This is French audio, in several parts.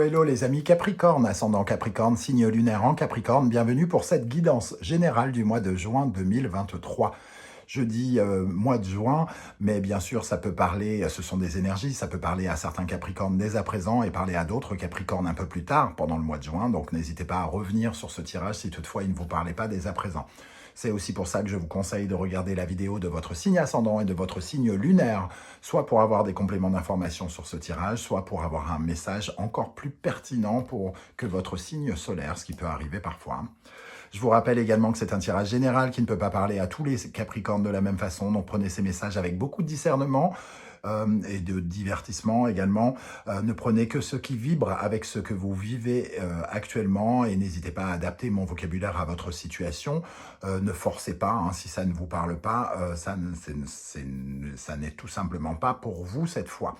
hello les amis Capricorne, ascendant Capricorne, signe lunaire en Capricorne, bienvenue pour cette guidance générale du mois de juin 2023. Je dis mois de juin, mais bien sûr ça peut parler, ce sont des énergies, ça peut parler à certains Capricornes dès à présent et parler à d'autres Capricornes un peu plus tard pendant le mois de juin, donc n'hésitez pas à revenir sur ce tirage si toutefois il ne vous parlait pas dès à présent. C'est aussi pour ça que je vous conseille de regarder la vidéo de votre signe ascendant et de votre signe lunaire, soit pour avoir des compléments d'information sur ce tirage, soit pour avoir un message encore plus pertinent pour que votre signe solaire, ce qui peut arriver parfois. Je vous rappelle également que c'est un tirage général qui ne peut pas parler à tous les Capricornes de la même façon, donc prenez ces messages avec beaucoup de discernement et de divertissement également. Ne prenez que ce qui vibre avec ce que vous vivez actuellement et n'hésitez pas à adapter mon vocabulaire à votre situation. Ne forcez pas, hein, si ça ne vous parle pas, ça n'est tout simplement pas pour vous cette fois.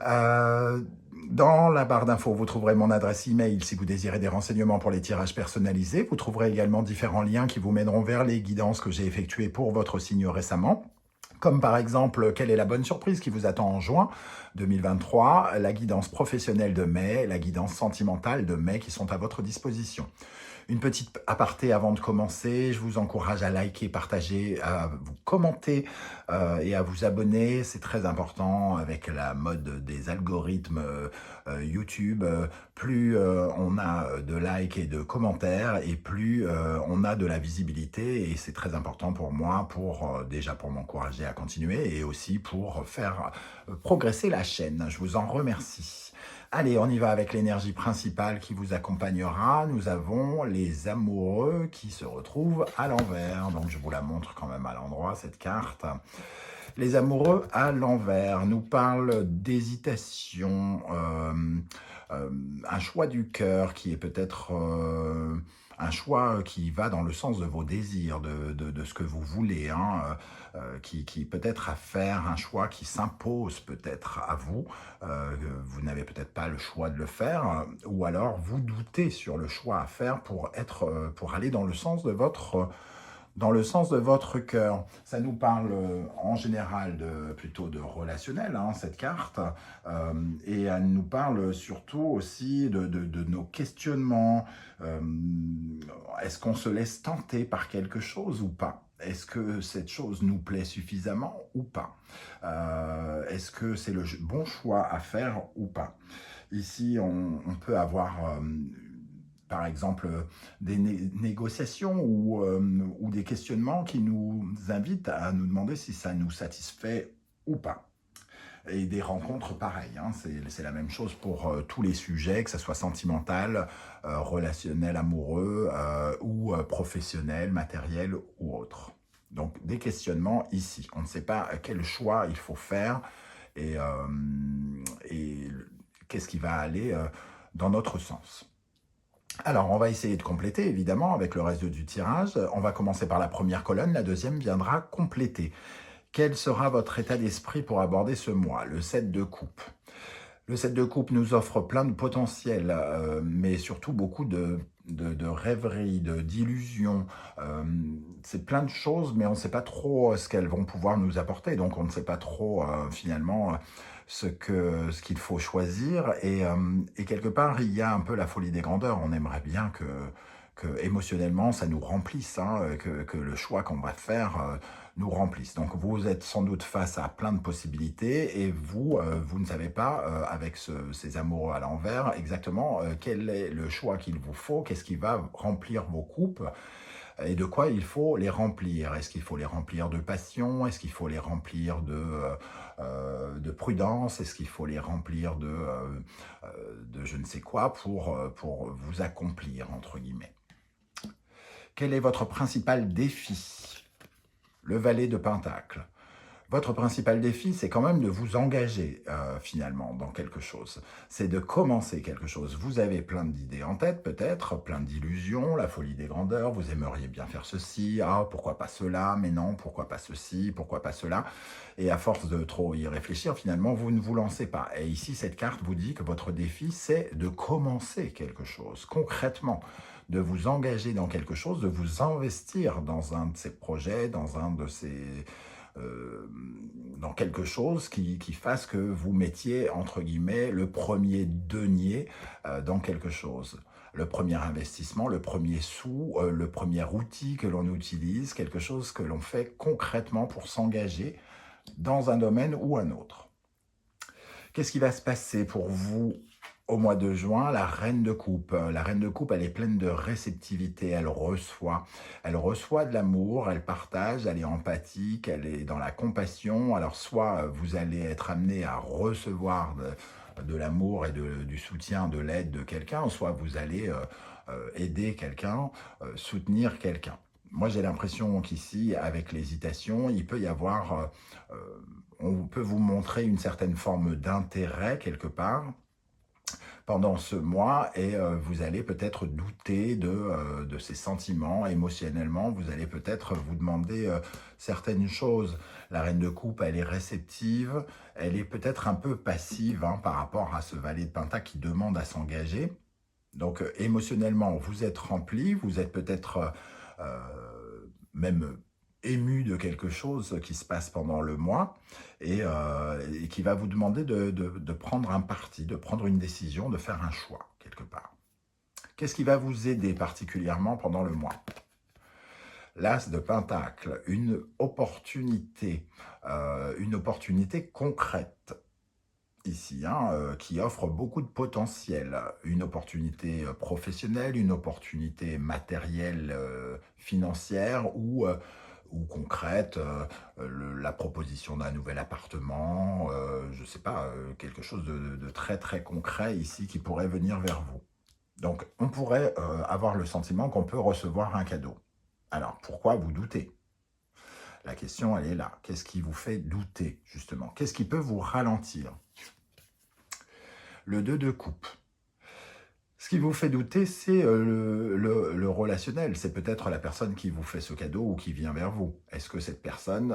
Dans la barre d'infos, vous trouverez mon adresse email si vous désirez des renseignements pour les tirages personnalisés. Vous trouverez également différents liens qui vous mèneront vers les guidances que j'ai effectuées pour votre signe récemment. Comme par exemple, quelle est la bonne surprise qui vous attend en juin 2023, la guidance professionnelle de mai, la guidance sentimentale de mai qui sont à votre disposition. Une petite aparté avant de commencer, je vous encourage à liker, partager, à vous commenter et à vous abonner. C'est très important avec la mode des algorithmes YouTube. Plus on a de likes et de commentaires et plus on a de la visibilité. Et c'est très important pour moi, déjà pour m'encourager à continuer et aussi pour faire progresser la chaîne. Je vous en remercie. Allez, on y va avec l'énergie principale qui vous accompagnera. Nous avons les amoureux qui se retrouvent à l'envers. Donc, je vous la montre quand même à l'endroit, cette carte. Les amoureux à l'envers nous parlent d'hésitation, un choix du cœur qui est peut-être un choix qui va dans le sens de vos désirs, de ce que vous voulez, hein, qui peut-être à faire un choix qui s'impose peut-être à vous. Vous n'avez peut-être pas le choix de le faire, ou alors vous doutez sur le choix à faire pour aller dans le sens de votre cœur. Ça nous parle en général plutôt de relationnel, hein, cette carte, et elle nous parle surtout aussi de nos questionnements. Est-ce qu'on se laisse tenter par quelque chose ou pas? Est-ce que cette chose nous plaît suffisamment ou pas? Est-ce que c'est le bon choix à faire ou pas? Ici, on peut avoir par exemple des négociations ou des questionnements qui nous invitent à nous demander si ça nous satisfait ou pas. Et des rencontres pareilles, hein. C'est la même chose pour tous les sujets, que ce soit sentimental, relationnel, amoureux ou professionnel, matériel ou autre. Donc des questionnements ici. On ne sait pas quel choix il faut faire et qu'est-ce qui va aller dans notre sens. Alors, on va essayer de compléter, évidemment, avec le reste du tirage. On va commencer par la première colonne, la deuxième viendra compléter. Quel sera votre état d'esprit pour aborder ce mois? Le 7 de coupe. Le 7 de coupe nous offre plein de potentiel, mais surtout beaucoup de rêveries, d'illusions. C'est plein de choses, mais on ne sait pas trop ce qu'elles vont pouvoir nous apporter. Donc, on ne sait pas trop, finalement, ce qu'il faut choisir. Et quelque part, il y a un peu la folie des grandeurs. On aimerait bien que émotionnellement, ça nous remplisse, hein, que le choix qu'on va faire nous remplisse. Donc, vous êtes sans doute face à plein de possibilités et vous ne savez pas, avec ces amoureux à l'envers, exactement quel est le choix qu'il vous faut, qu'est-ce qui va remplir vos coupes et de quoi il faut les remplir. Est-ce qu'il faut les remplir de passion? Est-ce qu'il faut les remplir de prudence? Est-ce qu'il faut les remplir de je ne sais quoi pour vous accomplir, entre guillemets? Quel est votre principal défi? Le valet de Pentacle. Votre principal défi, c'est quand même de vous engager finalement dans quelque chose. C'est de commencer quelque chose. Vous avez plein d'idées en tête peut-être, plein d'illusions, la folie des grandeurs, vous aimeriez bien faire ceci, ah pourquoi pas cela, mais non, pourquoi pas ceci, pourquoi pas cela. Et à force de trop y réfléchir, finalement, vous ne vous lancez pas. Et ici, cette carte vous dit que votre défi, c'est de commencer quelque chose, concrètement, de vous engager dans quelque chose, de vous investir dans un de ces projets, dans un de ces euh, dans quelque chose qui fasse que vous mettiez, entre guillemets, le premier denier dans quelque chose. Le premier investissement, le premier sou, le premier outil que l'on utilise, quelque chose que l'on fait concrètement pour s'engager dans un domaine ou un autre. Qu'est-ce qui va se passer pour vous au mois de juin? La reine de coupe. La reine de coupe, elle est pleine de réceptivité, elle reçoit. Elle reçoit de l'amour, elle partage, elle est empathique, elle est dans la compassion. Alors soit vous allez être amené à recevoir de l'amour et du soutien, de l'aide de quelqu'un, soit vous allez aider quelqu'un, soutenir quelqu'un. Moi, j'ai l'impression qu'ici, avec l'hésitation, il peut y avoir, on peut vous montrer une certaine forme d'intérêt quelque part pendant ce mois et vous allez peut-être douter de ces sentiments émotionnellement. Vous allez peut-être vous demander certaines choses. La reine de coupe, elle est réceptive, elle est peut-être un peu passive par rapport à ce valet de pentacle qui demande à s'engager. Donc émotionnellement, vous êtes rempli, vous êtes peut-être même ému de quelque chose qui se passe pendant le mois et qui va vous demander de prendre un parti, de prendre une décision, de faire un choix quelque part. Qu'est-ce qui va vous aider particulièrement pendant le mois? L'As de Pentacle, une opportunité concrète ici, qui offre beaucoup de potentiel. Une opportunité professionnelle, une opportunité matérielle, financière ou concrète, la proposition d'un nouvel appartement, je ne sais pas, quelque chose de très très concret ici qui pourrait venir vers vous. Donc on pourrait avoir le sentiment qu'on peut recevoir un cadeau. Alors pourquoi vous doutez? La question, elle est là. Qu'est-ce qui vous fait douter, justement? Qu'est-ce qui peut vous ralentir? Le 2 de coupe. Ce qui vous fait douter, c'est le relationnel. C'est peut-être la personne qui vous fait ce cadeau ou qui vient vers vous. Est-ce que cette personne...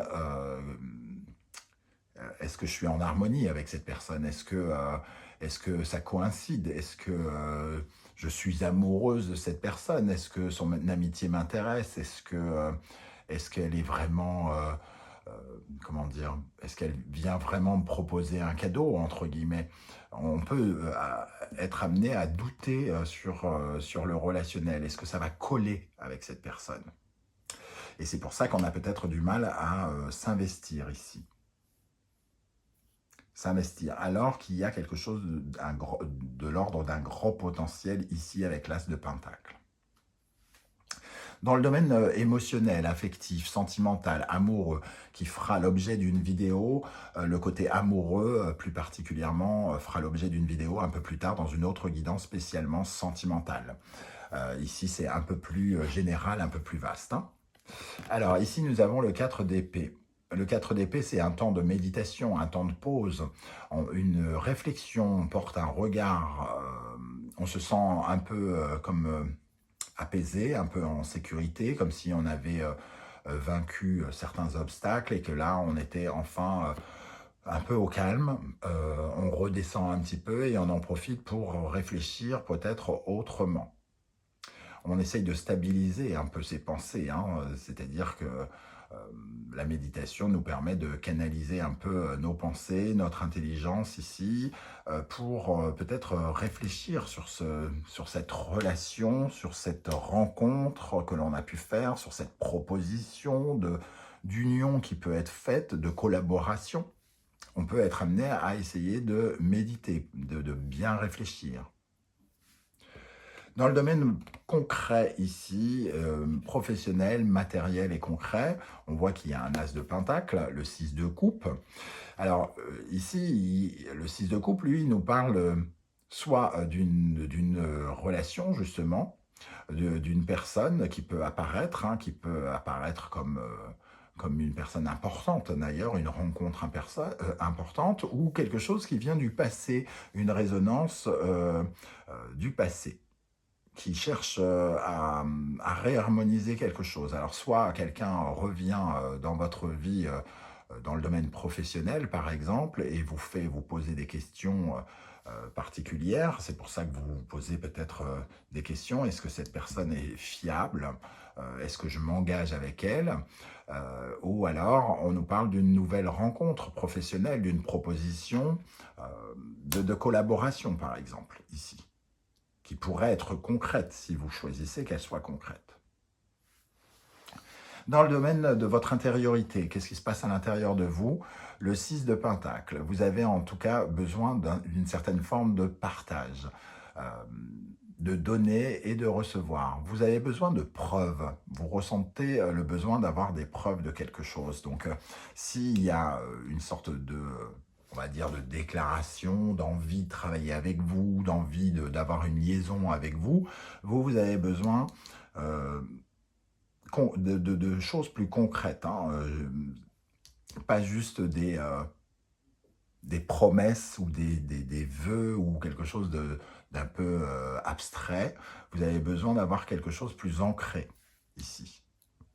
est-ce que je suis en harmonie avec cette personne? Est-ce que ça coïncide? Est-ce que je suis amoureuse de cette personne? Est-ce que son amitié m'intéresse? Est-ce qu'elle est vraiment... comment dire, est-ce qu'elle vient vraiment me proposer un cadeau, entre guillemets? On peut être amené à douter sur le relationnel. Est-ce que ça va coller avec cette personne? Et c'est pour ça qu'on a peut-être du mal à s'investir ici. S'investir, alors qu'il y a quelque chose de l'ordre d'un gros potentiel ici avec l'As de Pentacle. Dans le domaine émotionnel, affectif, sentimental, amoureux, qui fera l'objet d'une vidéo, le côté amoureux, plus particulièrement, fera l'objet d'une vidéo un peu plus tard dans une autre guidance spécialement sentimentale. Ici, c'est un peu plus général, un peu plus vaste. Alors, ici, nous avons le 4 d'épée. Le 4 d'épée, c'est un temps de méditation, un temps de pause, une réflexion, on porte un regard, on se sent un peu comme apaisé, un peu en sécurité, comme si on avait vaincu certains obstacles et que là, on était enfin un peu au calme. On redescend un petit peu et on en profite pour réfléchir peut-être autrement. On essaye de stabiliser un peu ses pensées, c'est-à-dire que la méditation nous permet de canaliser un peu nos pensées, notre intelligence ici, pour peut-être réfléchir sur cette relation, sur cette rencontre que l'on a pu faire, sur cette proposition d'union qui peut être faite, de collaboration. On peut être amené à essayer de méditer, de bien réfléchir. Dans le domaine concret ici, professionnel, matériel et concret, on voit qu'il y a un as de pentacle, le 6 de coupe. Alors ici, le 6 de coupe, lui, nous parle soit d'une relation justement, d'une personne qui peut apparaître, comme une personne importante d'ailleurs, une rencontre importante, ou quelque chose qui vient du passé, une résonance du passé, qui cherche à réharmoniser quelque chose. Alors soit quelqu'un revient dans votre vie dans le domaine professionnel, par exemple, et vous poser des questions particulières. C'est pour ça que vous vous posez peut-être des questions. Est-ce que cette personne est fiable? Est-ce que je m'engage avec elle? Ou alors, on nous parle d'une nouvelle rencontre professionnelle, d'une proposition de collaboration, par exemple, ici, qui pourrait être concrète si vous choisissez qu'elle soit concrète. Dans le domaine de votre intériorité, qu'est-ce qui se passe à l'intérieur de vous? Le 6 de Pentacle, vous avez en tout cas besoin d'une certaine forme de partage, de donner et de recevoir. Vous avez besoin de preuves, vous ressentez le besoin d'avoir des preuves de quelque chose. Donc, s'il y a une sorte de, on va dire, de déclaration, d'envie de travailler avec vous, d'envie d'avoir une liaison avec vous, vous avez besoin de choses plus concrètes, hein, pas juste des promesses ou des vœux ou quelque chose d'un peu abstrait. Vous avez besoin d'avoir quelque chose de plus ancré ici.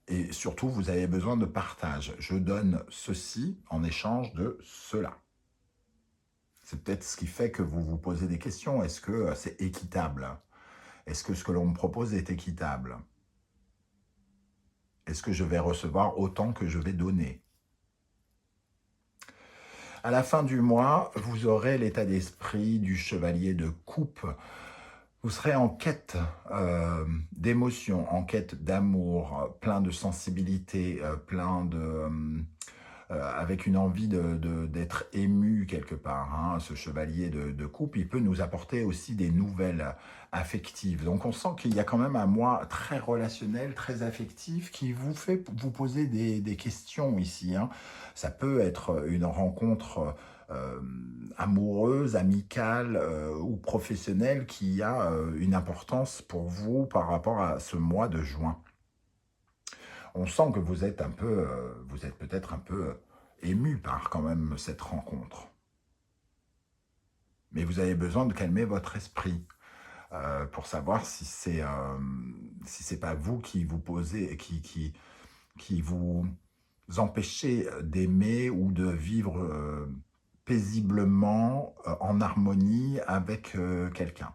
Et surtout, vous avez besoin de partage. Je donne ceci en échange de cela. C'est peut-être ce qui fait que vous vous posez des questions. Est-ce que c'est équitable? Est-ce que ce que l'on me propose est équitable? Est-ce que je vais recevoir autant que je vais donner? À la fin du mois, vous aurez l'état d'esprit du chevalier de coupe. Vous serez en quête d'émotions, en quête d'amour, plein de sensibilité, plein de... avec une envie d'être ému quelque part. Hein. Ce chevalier de coupe, il peut nous apporter aussi des nouvelles affectives. Donc on sent qu'il y a quand même un mois très relationnel, très affectif, qui vous fait vous poser des questions ici. Hein. Ça peut être une rencontre amoureuse, amicale ou professionnelle qui a une importance pour vous par rapport à ce mois de juin. On sent que vous êtes peut-être un peu ému par quand même cette rencontre. Mais vous avez besoin de calmer votre esprit pour savoir si c'est pas vous qui vous posez, qui vous empêchez d'aimer ou de vivre paisiblement en harmonie avec quelqu'un.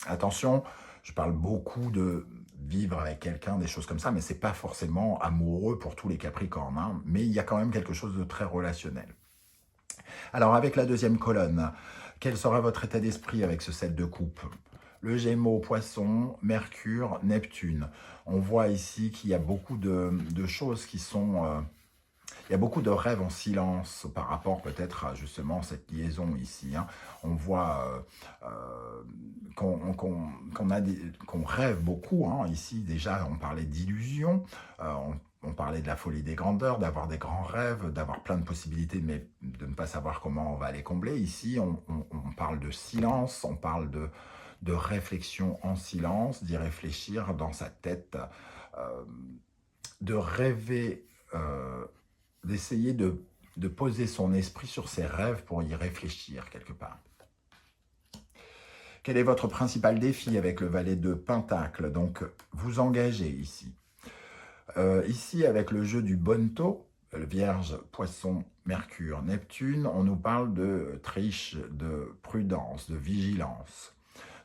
Attention, je parle beaucoup de vivre avec quelqu'un, des choses comme ça, mais c'est pas forcément amoureux pour tous les Capricornes, hein, mais il y a quand même quelque chose de très relationnel. Alors, avec la deuxième colonne, quel sera votre état d'esprit avec ce 7 de coupe? Le Gémeaux, Poisson, Mercure, Neptune. On voit ici qu'il y a beaucoup de choses qui sont... il y a beaucoup de rêves en silence par rapport peut-être à justement cette liaison ici. Hein. On voit qu'on rêve beaucoup. Hein. Ici, déjà, on parlait d'illusions, on parlait de la folie des grandeurs, d'avoir des grands rêves, d'avoir plein de possibilités, mais de ne pas savoir comment on va les combler. Ici, on parle de silence, on parle de réflexion en silence, d'y réfléchir dans sa tête, de rêver... d'essayer de poser son esprit sur ses rêves pour y réfléchir quelque part. Quel est votre principal défi avec le valet de Pentacle? Donc, vous engagez ici. Ici, avec le jeu du Bonneto, le Vierge, Poisson, Mercure, Neptune, on nous parle de triche, de prudence, de vigilance.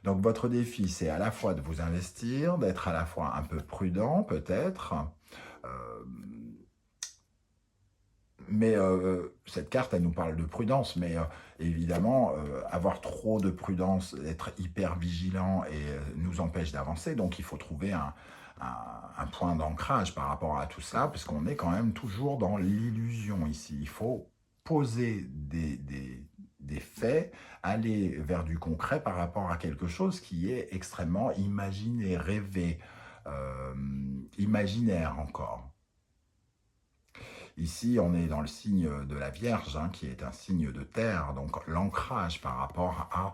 Donc, votre défi, c'est à la fois de vous investir, d'être à la fois un peu prudent, peut-être, mais cette carte, elle nous parle de prudence, mais évidemment, avoir trop de prudence, être hyper vigilant nous empêche d'avancer. Donc, il faut trouver un point d'ancrage par rapport à tout ça, parce qu'on est quand même toujours dans l'illusion ici. Il faut poser des faits, aller vers du concret par rapport à quelque chose qui est extrêmement imaginé, rêvé, imaginaire encore. Ici, on est dans le signe de la Vierge, hein, qui est un signe de terre, donc l'ancrage par rapport à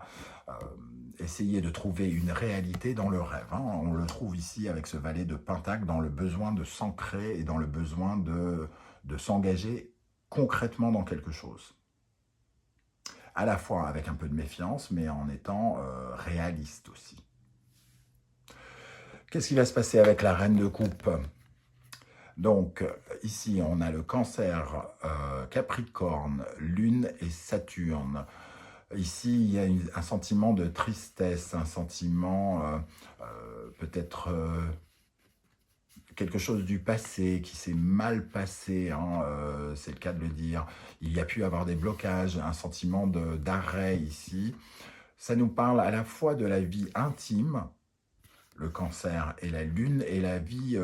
essayer de trouver une réalité dans le rêve. Hein. On le trouve ici avec ce valet de Pentacle dans le besoin de s'ancrer et dans le besoin de s'engager concrètement dans quelque chose. À la fois avec un peu de méfiance, mais en étant réaliste aussi. Qu'est-ce qui va se passer avec la Reine de Coupe ? Donc, ici, on a le Cancer, Capricorne, Lune et Saturne. Ici, il y a un sentiment de tristesse, un sentiment peut-être quelque chose du passé qui s'est mal passé, hein, c'est le cas de le dire. Il y a pu avoir des blocages, un sentiment d'arrêt ici. Ça nous parle à la fois de la vie intime, le cancer et la lune, et la vie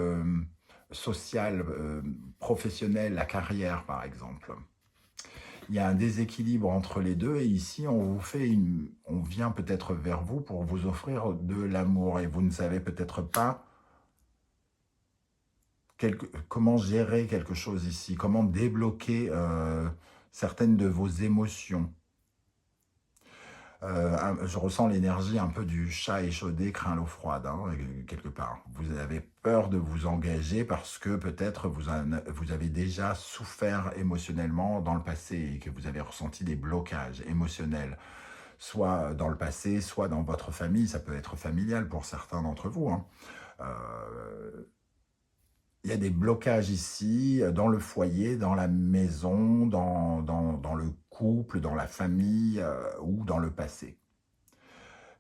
sociale, professionnelle, la carrière par exemple. Il y a un déséquilibre entre les deux et ici on vient peut-être vers vous pour vous offrir de l'amour et vous ne savez peut-être pas comment gérer quelque chose ici, comment débloquer certaines de vos émotions. Je ressens l'énergie un peu du chat échaudé craint l'eau froide, hein, quelque part. Vous avez peur de vous engager parce que peut-être vous avez déjà souffert émotionnellement dans le passé et que vous avez ressenti des blocages émotionnels, soit dans le passé, soit dans votre famille. Ça peut être familial pour certains d'entre vous, hein. Il y a des blocages ici, dans le foyer, dans la maison, dans le couple, dans la famille ou dans le passé.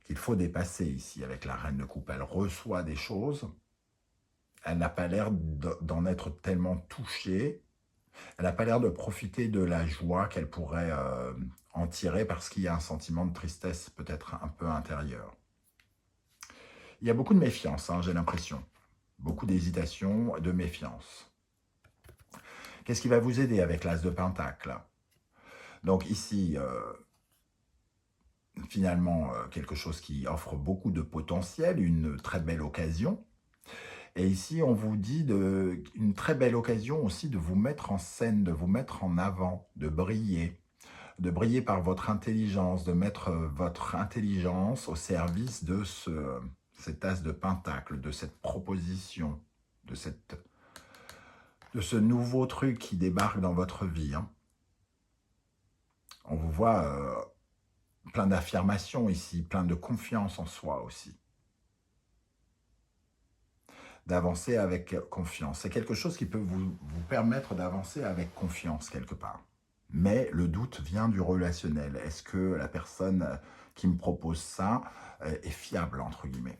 Qu'il faut dépasser ici avec la reine de coupe. Elle reçoit des choses, elle n'a pas l'air d'en être tellement touchée, elle n'a pas l'air de profiter de la joie qu'elle pourrait en tirer parce qu'il y a un sentiment de tristesse peut-être un peu intérieur. Il y a beaucoup de méfiance, hein, j'ai l'impression. Beaucoup d'hésitation, de méfiance. Qu'est-ce qui va vous aider avec l'as de Pentacle? Donc ici, finalement, quelque chose qui offre beaucoup de potentiel, une très belle occasion. Et ici, on vous dit une très belle occasion aussi de vous mettre en scène, de vous mettre en avant, de briller par votre intelligence, de mettre votre intelligence au service de cet as de Pentacle, de cette proposition, de ce nouveau truc qui débarque dans votre vie, hein. On vous voit plein d'affirmations ici, plein de confiance en soi aussi. D'avancer avec confiance. C'est quelque chose qui peut vous permettre d'avancer avec confiance quelque part. Mais le doute vient du relationnel. Est-ce que la personne qui me propose ça est fiable, entre guillemets?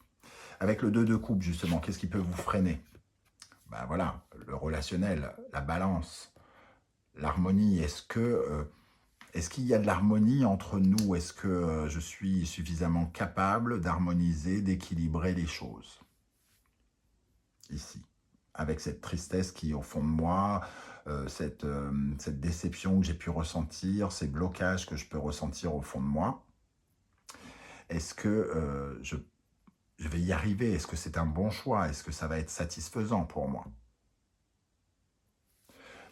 Avec le 2 de coupe, justement, qu'est-ce qui peut vous freiner? Ben voilà, le relationnel, la balance, l'harmonie. Est-ce qu'il y a de l'harmonie entre nous? Est-ce que je suis suffisamment capable d'harmoniser, d'équilibrer les choses? Ici, avec cette tristesse qui est au fond de moi, cette déception que j'ai pu ressentir, ces blocages que je peux ressentir au fond de moi. Est-ce que je vais y arriver? Est-ce que c'est un bon choix? Est-ce que ça va être satisfaisant pour moi?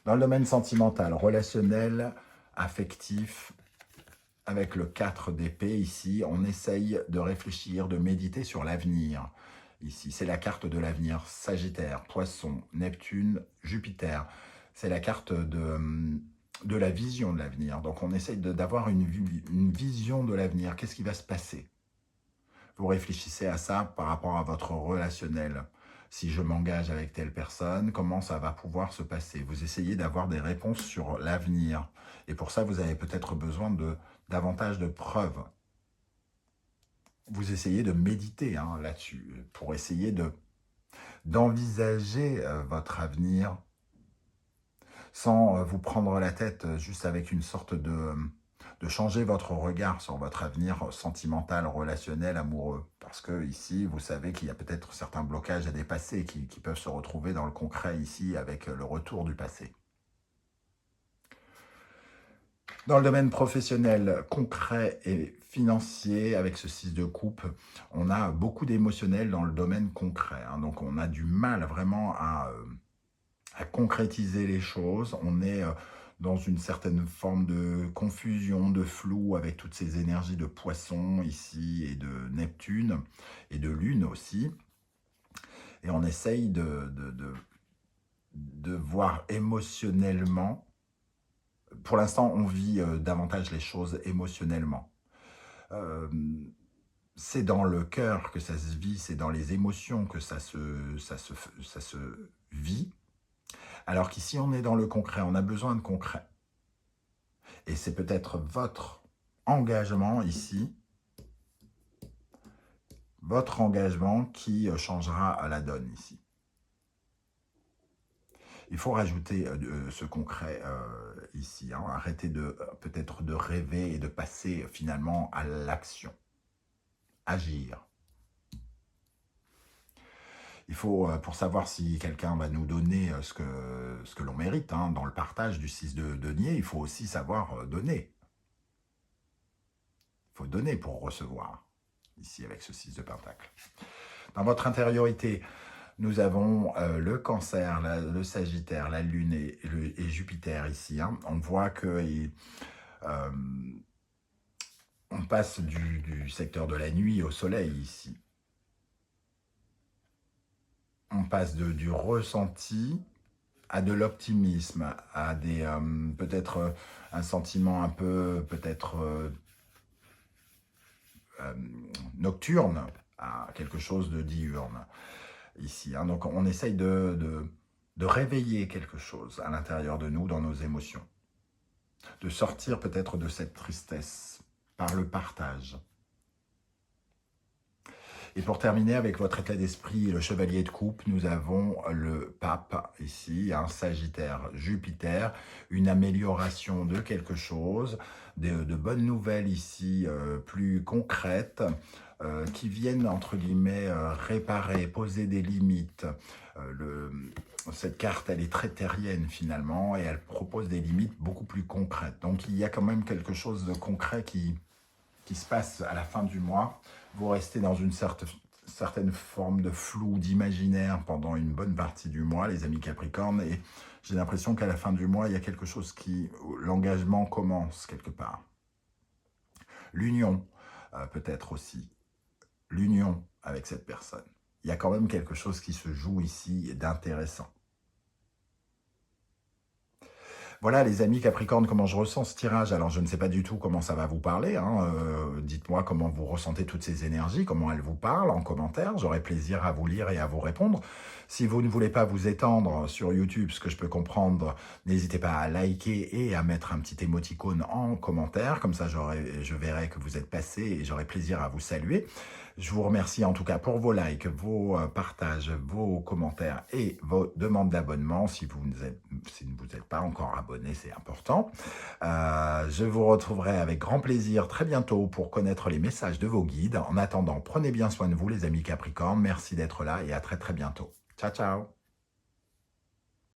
Dans le domaine sentimental, relationnel, affectif, avec le 4 d'épée ici, on essaye de réfléchir, de méditer sur l'avenir. Ici, c'est la carte de l'avenir, Sagittaire, Poisson, Neptune, Jupiter. C'est la carte de la vision de l'avenir. Donc on essaye d'avoir une vision de l'avenir. Qu'est-ce qui va se passer? Vous réfléchissez à ça par rapport à votre relationnel. Si je m'engage avec telle personne, comment ça va pouvoir se passer? Vous essayez d'avoir des réponses sur l'avenir. Et pour ça, vous avez peut-être besoin de davantage de preuves. Vous essayez de méditer hein, là-dessus, pour essayer d'envisager votre avenir sans vous prendre la tête juste avec une sorte de changer votre regard sur votre avenir sentimental, relationnel, amoureux. Parce que ici, vous savez qu'il y a peut-être certains blocages à dépasser qui peuvent se retrouver dans le concret ici avec le retour du passé. Dans le domaine professionnel, concret et financier, avec ce 6 de coupe, on a beaucoup d'émotionnel dans le domaine concret. Hein. Donc on a du mal vraiment à concrétiser les choses. On est dans une certaine forme de confusion, de flou avec toutes ces énergies de poisson ici et de Neptune et de Lune aussi. Et on essaye de voir émotionnellement. Pour l'instant, on vit davantage les choses émotionnellement. C'est dans le cœur que ça se vit, c'est dans les émotions que ça se vit. Alors qu'ici, on est dans le concret, on a besoin de concret. Et c'est peut-être votre engagement ici, votre engagement qui changera la donne ici. Il faut rajouter ce concret ici. Hein. Arrêtez peut-être de rêver et de passer finalement à l'action. Agir. Il faut, pour savoir si quelqu'un va nous donner ce que l'on mérite, hein, dans le partage du 6 de denier, il faut aussi savoir donner. Il faut donner pour recevoir, ici avec ce 6 de pentacle. Dans votre intériorité, nous avons le cancer, le sagittaire, la lune et Jupiter ici. Hein. On voit que on passe du secteur de la nuit au soleil ici. On passe du ressenti à de l'optimisme, à peut-être un sentiment un peu peut-être nocturne, à quelque chose de diurne ici. Hein. Donc on essaye de réveiller quelque chose à l'intérieur de nous, dans nos émotions. De sortir peut-être de cette tristesse par le partage. Et pour terminer avec votre état d'esprit, le chevalier de coupe, nous avons le pape ici, un sagittaire, Jupiter, une amélioration de quelque chose, de bonnes nouvelles ici, plus concrètes, qui viennent, entre guillemets, réparer, poser des limites. Cette carte, elle est très terrienne finalement, et elle propose des limites beaucoup plus concrètes. Donc il y a quand même quelque chose de concret qui se passe à la fin du mois. Vous restez dans une certaine forme de flou, d'imaginaire pendant une bonne partie du mois, les amis Capricorne, et j'ai l'impression qu'à la fin du mois, il y a quelque chose l'engagement commence quelque part. L'union, peut-être aussi, l'union avec cette personne. Il y a quand même quelque chose qui se joue ici d'intéressant. Voilà les amis Capricorne, comment je ressens ce tirage. Alors je ne sais pas du tout comment ça va vous parler. Hein. Dites-moi comment vous ressentez toutes ces énergies, comment elles vous parlent en commentaire. J'aurai plaisir à vous lire et à vous répondre. Si vous ne voulez pas vous étendre sur YouTube, ce que je peux comprendre, n'hésitez pas à liker et à mettre un petit émoticône en commentaire. Comme ça, je verrai que vous êtes passé et j'aurai plaisir à vous saluer. Je vous remercie en tout cas pour vos likes, vos partages, vos commentaires et vos demandes d'abonnement. Si vous ne vous êtes pas encore abonné, c'est important. Je vous retrouverai avec grand plaisir très bientôt pour connaître les messages de vos guides. En attendant, prenez bien soin de vous les amis Capricorne. Merci d'être là et à très bientôt. Ciao, ciao!